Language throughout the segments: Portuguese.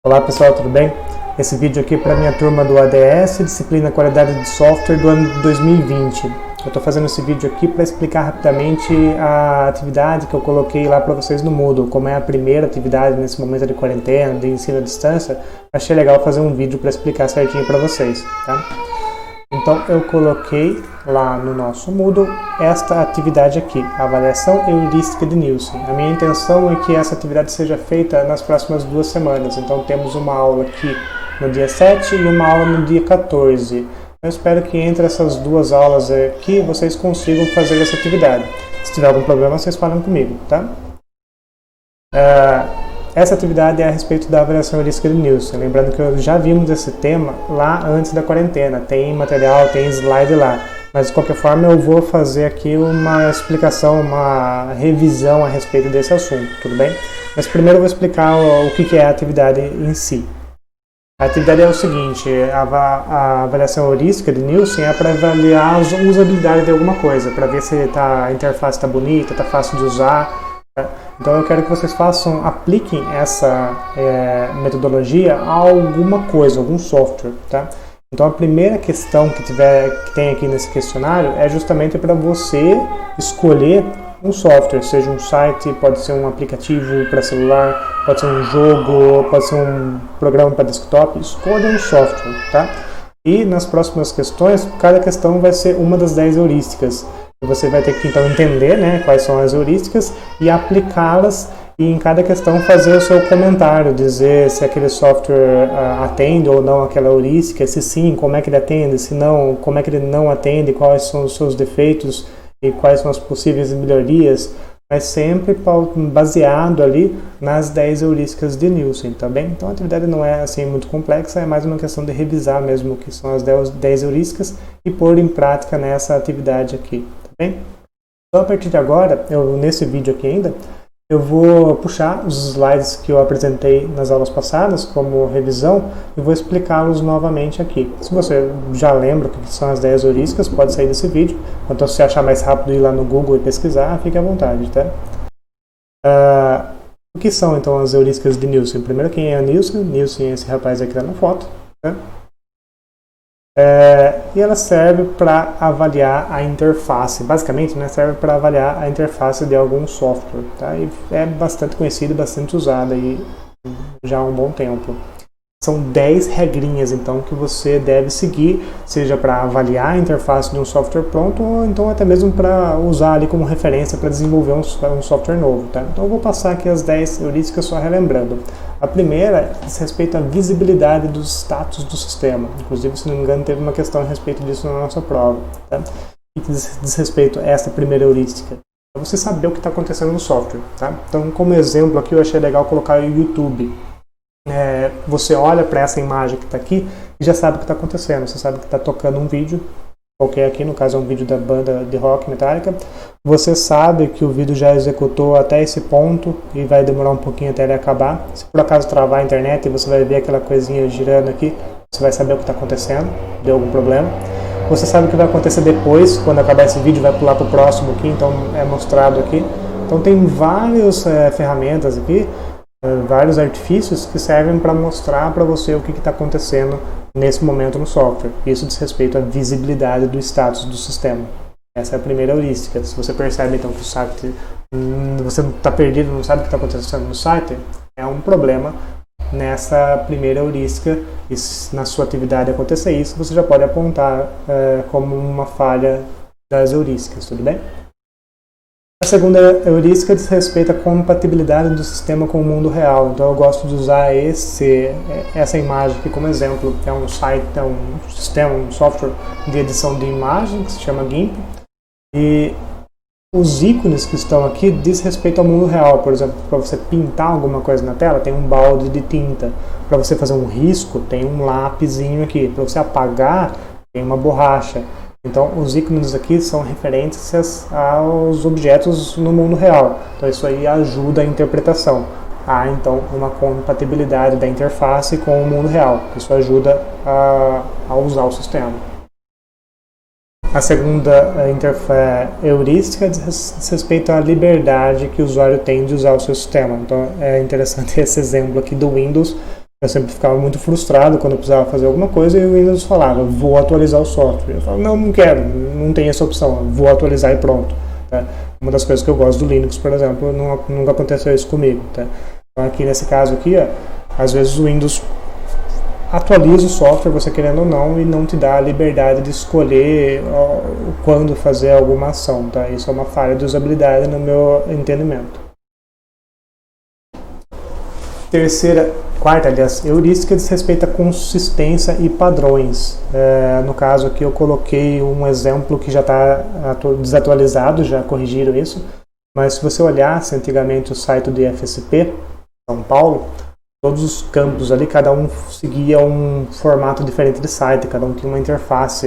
Olá pessoal, tudo bem? Esse vídeo aqui é para minha turma do ADS, disciplina Qualidade de Software do ano de 2020. Eu estou fazendo esse vídeo aqui para explicar rapidamente a atividade que eu coloquei lá para vocês no Moodle. Como é a primeira atividade nesse momento de quarentena, de ensino à distância, achei legal fazer um vídeo para explicar certinho para vocês, tá? Então eu coloquei lá no nosso Moodle esta atividade aqui, avaliação heurística de Nielsen. A minha intenção é que essa atividade seja feita nas próximas 2 semanas. Então temos uma aula aqui no dia 7 e uma aula no dia 14. Eu espero que entre essas 2 aulas aqui vocês consigam fazer essa atividade. Se tiver algum problema, vocês falam comigo, tá? Essa atividade é a respeito da avaliação heurística de Nielsen. Lembrando que já vimos esse tema lá antes da quarentena. Tem material, tem slide lá. Mas de qualquer forma eu vou fazer aqui uma explicação, uma revisão a respeito desse assunto, tudo bem? Mas primeiro eu vou explicar o que é a atividade em si. A atividade é o seguinte, a avaliação heurística de Nielsen é para avaliar a usabilidade de alguma coisa, para ver se a interface está bonita, está fácil de usar. Então eu quero que vocês apliquem essa metodologia a alguma coisa, algum software, tá? Então a primeira questão que tem aqui nesse questionário é justamente para você escolher um software, seja um site, pode ser um aplicativo para celular, pode ser um jogo, pode ser um programa para desktop, escolha um software, tá? E nas próximas questões, cada questão vai ser uma das 10 heurísticas. Você vai ter que então entender, né, quais são as heurísticas e aplicá-las e em cada questão fazer o seu comentário, dizer se aquele software atende ou não aquela heurística, se sim, como é que ele atende, se não, como é que ele não atende, quais são os seus defeitos e quais são as possíveis melhorias, mas sempre baseado ali nas 10 heurísticas de Nielsen, tá bem? Então a atividade não é assim muito complexa, é mais uma questão de revisar mesmo o que são as 10 heurísticas e pôr em prática nessa atividade aqui. Bem? Então a partir de agora, nesse vídeo aqui ainda, eu vou puxar os slides que eu apresentei nas aulas passadas como revisão e vou explicá-los novamente aqui. Se você já lembra o que são as 10 heurísticas, pode sair desse vídeo. Então se você achar mais rápido ir lá no Google e pesquisar, fique à vontade, tá? O que são então as heurísticas de Nielsen? Primeiro, quem é Nielsen? Nielsen é esse rapaz aqui que está na foto, tá? E ela serve para avaliar a interface, basicamente, né, serve para avaliar a interface de algum software, tá? E é bastante conhecida e bastante usada aí já há um bom tempo. São 10 regrinhas, então, que você deve seguir, seja para avaliar a interface de um software pronto, ou então até mesmo para usar ali como referência para desenvolver um software novo, tá? Então eu vou passar aqui as 10 heurísticas só relembrando. A primeira diz respeito à visibilidade dos status do sistema. Inclusive, se não me engano, teve uma questão a respeito disso na nossa prova, tá? E que diz respeito a essa primeira heurística. Para você saber o que está acontecendo no software, tá? Então, como exemplo aqui, eu achei legal colocar o YouTube. Você olha para essa imagem que está aqui e já sabe o que está acontecendo. Você sabe que está tocando um vídeo, qualquer aqui, no caso é um vídeo da banda de rock Metallica. Você sabe que o vídeo já executou até esse ponto e vai demorar um pouquinho até ele acabar. Se por acaso travar a internet e você vai ver aquela coisinha girando aqui, você vai saber o que está acontecendo, deu algum problema. Você sabe o que vai acontecer depois, quando acabar esse vídeo, vai pular para o próximo aqui, então é mostrado aqui. Então tem várias ferramentas aqui, vários artifícios que servem para mostrar para você o que está acontecendo nesse momento no software. Isso diz respeito à visibilidade do status do sistema. Essa é a primeira heurística. Se você percebe então que o site, você está perdido, não sabe o que está acontecendo no site, é um problema nessa primeira heurística. E se na sua atividade acontecer isso, você já pode apontar como uma falha das heurísticas, tudo bem? A segunda heurística diz respeito à compatibilidade do sistema com o mundo real. Então eu gosto de usar essa imagem aqui como exemplo. É um site, é um sistema, um software de edição de imagem que se chama GIMP. E os ícones que estão aqui diz respeito ao mundo real. Por exemplo, para você pintar alguma coisa na tela, tem um balde de tinta. Para você fazer um risco, tem um lapisinho aqui. Para você apagar, tem uma borracha. Então, os ícones aqui são referentes aos objetos no mundo real. Então, isso aí ajuda a interpretação. Há, então, uma compatibilidade da interface com o mundo real. Isso ajuda a usar o sistema. A segunda heurística diz respeito à liberdade que o usuário tem de usar o seu sistema. Então, é interessante esse exemplo aqui do Windows. Eu sempre ficava muito frustrado quando eu precisava fazer alguma coisa e o Windows falava, vou atualizar o software. Eu falava, não quero, não tem essa opção, vou atualizar e pronto. Tá? Uma das coisas que eu gosto do Linux, por exemplo, nunca aconteceu isso comigo. Tá? Então aqui nesse caso aqui, ó, às vezes o Windows atualiza o software, você querendo ou não, e não te dá a liberdade de escolher quando fazer alguma ação. Tá? Isso é uma falha de usabilidade no meu entendimento. Quarta, aliás, heurística diz respeito à consistência e padrões. No caso aqui eu coloquei um exemplo que já está desatualizado, já corrigiram isso, mas se você olhasse antigamente o site do IFSP, São Paulo, todos os campos ali, cada um seguia um formato diferente de site, cada um tinha uma interface.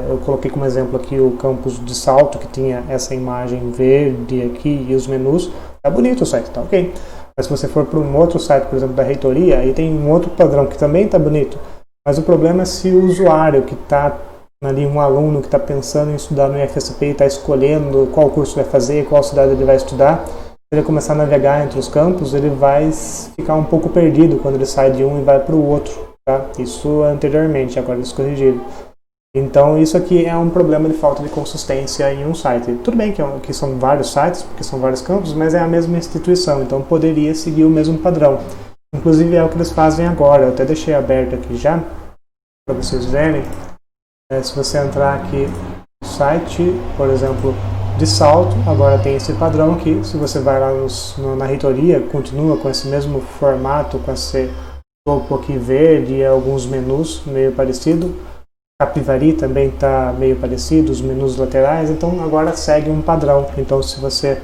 Eu coloquei como exemplo aqui o campus de Salto, que tinha essa imagem verde aqui e os menus. Tá bonito o site, tá ok. Mas se você for para um outro site, por exemplo, da reitoria, aí tem um outro padrão que também está bonito. Mas o problema é se o usuário que está ali, um aluno que está pensando em estudar no IFSP e está escolhendo qual curso vai fazer, qual cidade ele vai estudar, se ele começar a navegar entre os campos, ele vai ficar um pouco perdido quando ele sai de um e vai para o outro. Tá? Isso anteriormente, agora eles corrigiram. Então isso aqui é um problema de falta de consistência em um site. Tudo bem que são vários sites, porque são vários campos, mas é a mesma instituição, então poderia seguir o mesmo padrão. Inclusive é o que eles fazem agora, eu até deixei aberto aqui já, para vocês verem. Se você entrar aqui no site, por exemplo, de Salto, agora tem esse padrão aqui. Se você vai lá na reitoria, continua com esse mesmo formato, com esse topo aqui verde e alguns menus meio parecido. Capivari também está meio parecido, os menus laterais, então agora segue um padrão. Então se você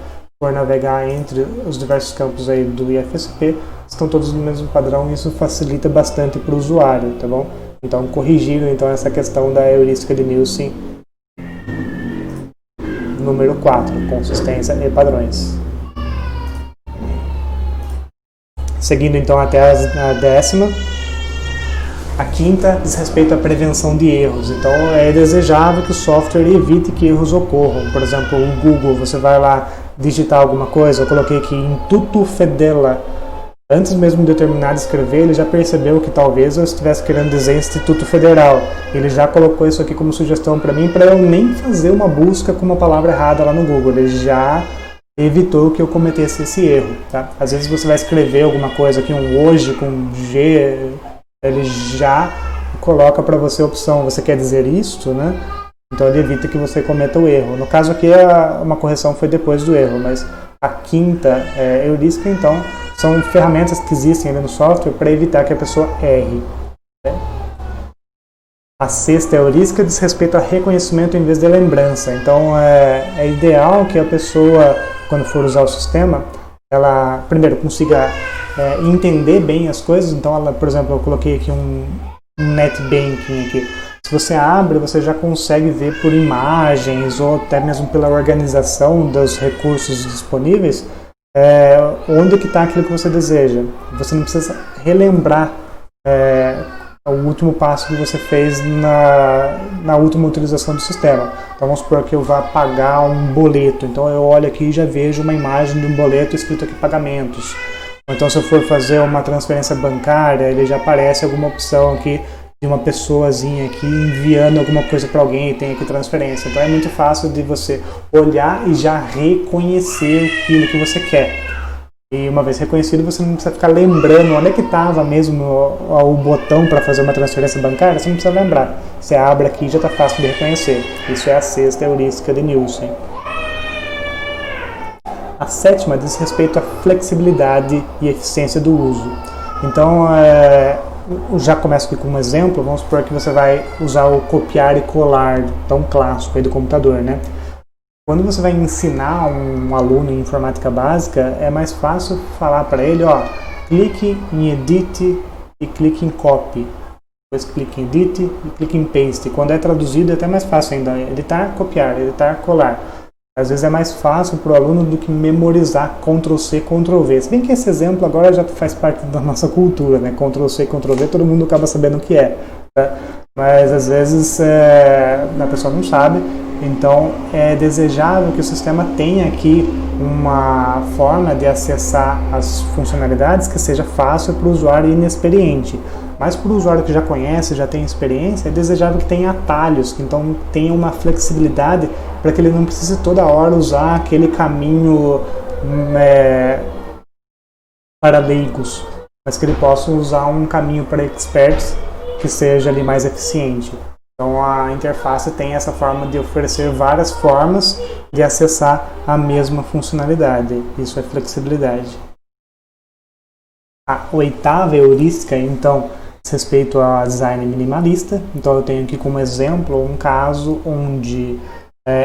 for navegar entre os diversos campos aí do IFSP, estão todos no mesmo padrão e isso facilita bastante para o usuário, tá bom? Então corrigiram então essa questão da heurística de Nielsen. Número 4, consistência e padrões. Seguindo então até a 10ª. A 5ª diz respeito à prevenção de erros. Então é desejável que o software evite que erros ocorram. Por exemplo, o Google, você vai lá digitar alguma coisa, eu coloquei aqui Instituto Fedela. Antes mesmo de eu terminar de escrever, ele já percebeu que talvez eu estivesse querendo dizer Instituto Federal. Ele já colocou isso aqui como sugestão para mim, para eu nem fazer uma busca com uma palavra errada lá no Google. Ele já evitou que eu cometesse esse erro. Tá? Às vezes você vai escrever alguma coisa aqui, um hoje com G, ele já coloca para você a opção, você quer dizer isto, né? Então ele evita que você cometa o erro. No caso aqui, uma correção foi depois do erro, mas a 5ª heurística, então, são ferramentas que existem ali no software para evitar que a pessoa erre. Né? A 6ª heurística diz respeito a reconhecimento em vez de lembrança. Então é ideal que a pessoa, quando for usar o sistema, ela primeiro consiga entender bem as coisas. Então, ela, por exemplo, eu coloquei aqui um NetBanking aqui. Se você abre, você já consegue ver por imagens ou até mesmo pela organização dos recursos disponíveis onde que está aquilo que você deseja. Você não precisa relembrar o último passo que você fez na última utilização do sistema. Então vamos supor que eu vá pagar um boleto. Então eu olho aqui e já vejo uma imagem de um boleto escrito aqui pagamentos. Então se eu for fazer uma transferência bancária, ele já aparece alguma opção aqui de uma pessoazinha aqui enviando alguma coisa para alguém e tem aqui transferência. Então é muito fácil de você olhar e já reconhecer aquilo que você quer. E uma vez reconhecido, você não precisa ficar lembrando onde é que estava mesmo o botão para fazer uma transferência bancária, você não precisa lembrar. Você abre aqui e já está fácil de reconhecer. Isso é a 6ª heurística de Nielsen. A 7ª diz respeito à flexibilidade e eficiência do uso. Então, já começo aqui com um exemplo. Vamos supor que você vai usar o copiar e colar tão clássico aí do computador, né? Quando você vai ensinar um aluno em informática básica, é mais fácil falar para ele, ó, clique em Edit e clique em Copy. Depois clique em Edit e clique em Paste. Quando é traduzido é até mais fácil ainda. Editar, copiar, editar, colar. Às vezes é mais fácil para o aluno do que memorizar Ctrl+C, Ctrl+V. Se bem que esse exemplo agora já faz parte da nossa cultura, né? Ctrl+C, Ctrl+V, todo mundo acaba sabendo o que é. Tá? Mas às vezes a pessoa não sabe Então, é desejável que o sistema tenha aqui uma forma de acessar as funcionalidades que seja fácil para o usuário inexperiente. Mas para o usuário que já conhece, já tem experiência, é desejável que tenha atalhos, que então tenha uma flexibilidade para que ele não precise toda hora usar aquele caminho para leigos, mas que ele possa usar um caminho para experts que seja ali mais eficiente. Então a interface tem essa forma de oferecer várias formas de acessar a mesma funcionalidade. Isso é flexibilidade. A oitava heurística, então, diz respeito a design minimalista. Então eu tenho aqui como exemplo um caso onde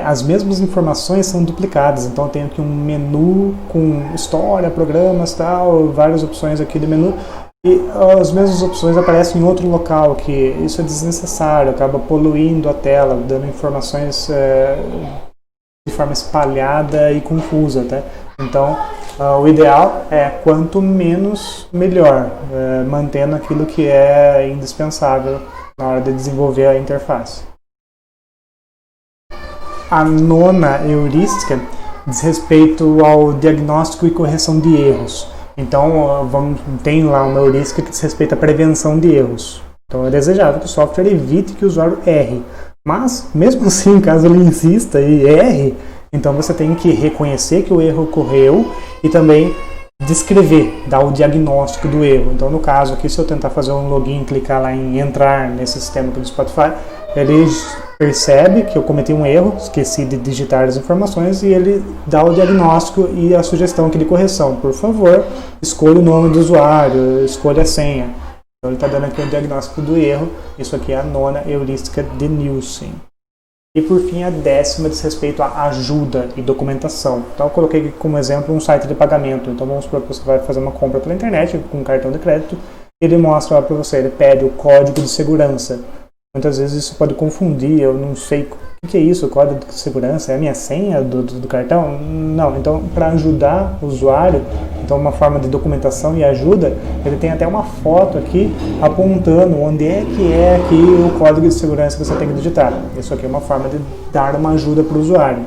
as mesmas informações são duplicadas. Então eu tenho aqui um menu com história, programas, tal, várias opções aqui do menu. E as mesmas opções aparecem em outro local, que isso é desnecessário, acaba poluindo a tela, dando informações de forma espalhada e confusa. Tá? Então, o ideal é quanto menos, melhor, mantendo aquilo que é indispensável na hora de desenvolver a interface. A nona heurística diz respeito ao diagnóstico e correção de erros. Então, tem lá uma heurística que diz respeito à prevenção de erros. Então, é desejável que o software evite que o usuário erre. Mas, mesmo assim, caso ele insista e erre, então você tem que reconhecer que o erro ocorreu e também descrever, dar o diagnóstico do erro. Então, no caso aqui, se eu tentar fazer um login, clicar lá em entrar nesse sistema aqui do Spotify, ele percebe que eu cometi um erro, esqueci de digitar as informações e ele dá o diagnóstico e a sugestão aqui de correção. Por favor, escolha o nome do usuário, escolha a senha. Então ele está dando aqui o diagnóstico do erro. Isso aqui é a nona heurística de Nielsen. E por fim, a décima diz respeito à ajuda e documentação. Então eu coloquei aqui como exemplo um site de pagamento. Então vamos supor que você vai fazer uma compra pela internet com um cartão de crédito. Ele mostra lá para você, ele pede o código de segurança. Muitas vezes isso pode confundir, eu não sei o que é isso, o código de segurança, é a minha senha do cartão? Não, então para ajudar o usuário, então uma forma de documentação e ajuda, ele tem até uma foto aqui apontando onde é aqui o código de segurança que você tem que digitar. Isso aqui é uma forma de dar uma ajuda para o usuário.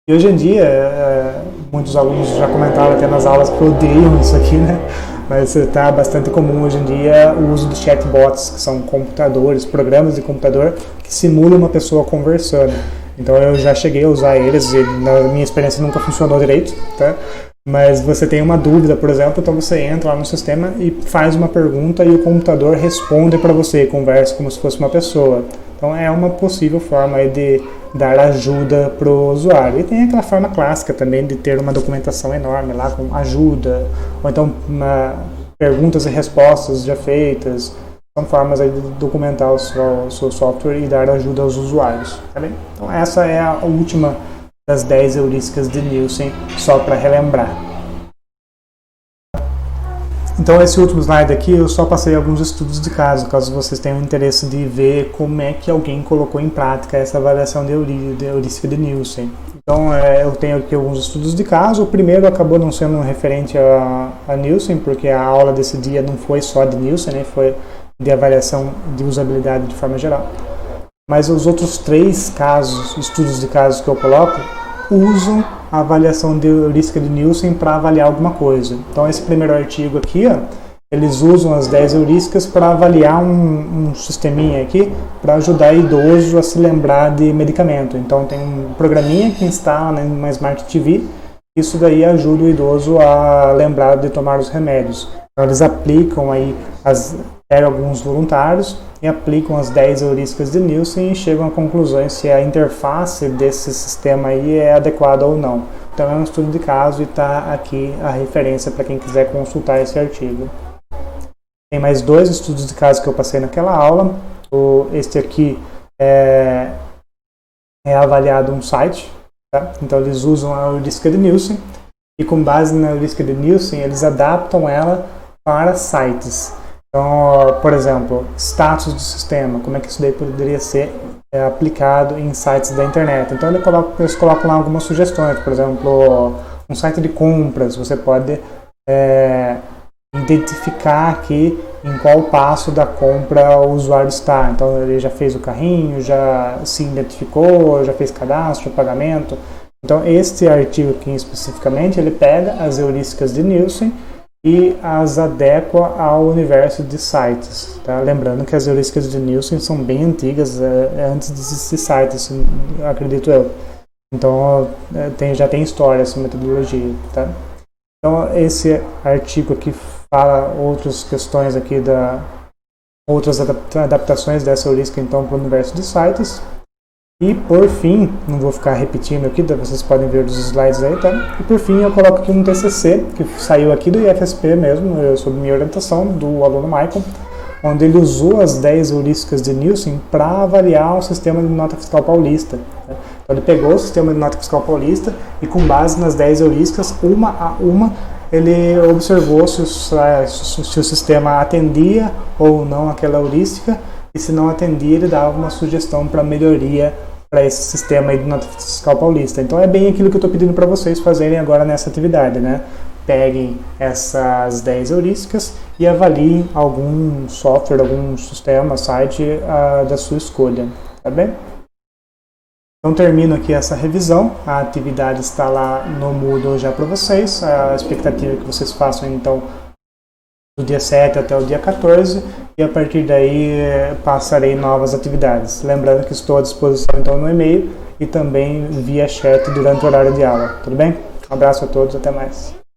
E hoje em dia, muitos alunos já comentaram até nas aulas que odeiam isso aqui, né? Mas está bastante comum hoje em dia o uso de chatbots, que são computadores, programas de computador que simulam uma pessoa conversando. Então eu já cheguei a usar eles e na minha experiência nunca funcionou direito, tá? Mas você tem uma dúvida, por exemplo, então você entra lá no sistema e faz uma pergunta e o computador responde para você, conversa como se fosse uma pessoa. Então é uma possível forma aí de dar ajuda para o usuário. E tem aquela forma clássica também de ter uma documentação enorme lá com ajuda, ou então perguntas e respostas já feitas. São formas aí de documentar o seu software e dar ajuda aos usuários. Tá bem? Então essa é a última das 10 heurísticas de Nielsen, só para relembrar. Então esse último slide aqui eu só passei alguns estudos de caso, caso vocês tenham interesse de ver como é que alguém colocou em prática essa avaliação de heurística de Nielsen. Então eu tenho aqui alguns estudos de caso. O primeiro acabou não sendo referente a Nielsen, porque a aula desse dia não foi só de Nielsen, né? Foi de avaliação de usabilidade de forma geral. Mas os outros 3 casos, estudos de casos que eu coloco, usam a avaliação de heurística de Nielsen para avaliar alguma coisa. Então esse primeiro artigo aqui, ó, eles usam as 10 heurísticas para avaliar um sisteminha aqui para ajudar idoso a se lembrar de medicamento. Então tem um programinha que instala na Smart TV, isso daí ajuda o idoso a lembrar de tomar os remédios. Então eles aplicam aí, pegam alguns voluntários e aplicam as 10 heurísticas de Nielsen e chegam a conclusões se a interface desse sistema aí é adequada ou não. Então é um estudo de caso e está aqui a referência para quem quiser consultar esse artigo. Tem mais 2 estudos de caso que eu passei naquela aula. Este aqui é avaliado um site, tá? Então eles usam a heurística de Nielsen e com base na heurística de Nielsen eles adaptam ela para sites. Então, por exemplo, status do sistema, como é que isso daí poderia ser aplicado em sites da internet. Então eles colocam lá algumas sugestões, por exemplo, um site de compras, você pode identificar aqui em qual passo da compra o usuário está. Então ele já fez o carrinho, já se identificou, já fez cadastro, pagamento. Então este artigo aqui especificamente, ele pega as heurísticas de Nielsen e as adequa ao universo de sites. Tá? Lembrando que as heurísticas de Nielsen são bem antigas, antes de existir sites, acredito eu. Então já tem história essa metodologia. Tá? Então esse artigo aqui fala outras questões aqui outras adaptações dessa heurística então para o universo de sites. E por fim, não vou ficar repetindo aqui, vocês podem ver os slides aí, tá? E por fim eu coloco aqui um TCC, que saiu aqui do IFSP mesmo, sob minha orientação, do aluno Michael, onde ele usou as 10 heurísticas de Nielsen para avaliar o sistema de nota fiscal paulista. Né? Então ele pegou o sistema de nota fiscal paulista e com base nas 10 heurísticas, uma a uma, ele observou se o sistema atendia ou não aquela heurística, e se não atendia, ele dava uma sugestão para melhoria para esse sistema aí de nota fiscal paulista. Então é bem aquilo que eu estou pedindo para vocês fazerem agora nessa atividade, né? Peguem essas 10 heurísticas e avaliem algum software, algum sistema, site da sua escolha, tá bem? Então termino aqui essa revisão, a atividade está lá no Moodle já para vocês, a expectativa é que vocês façam então do dia 7 até o dia 14 e a partir daí passarei novas atividades. Lembrando que estou à disposição então no e-mail e também via chat durante o horário de aula. Tudo bem? Um abraço a todos, até mais.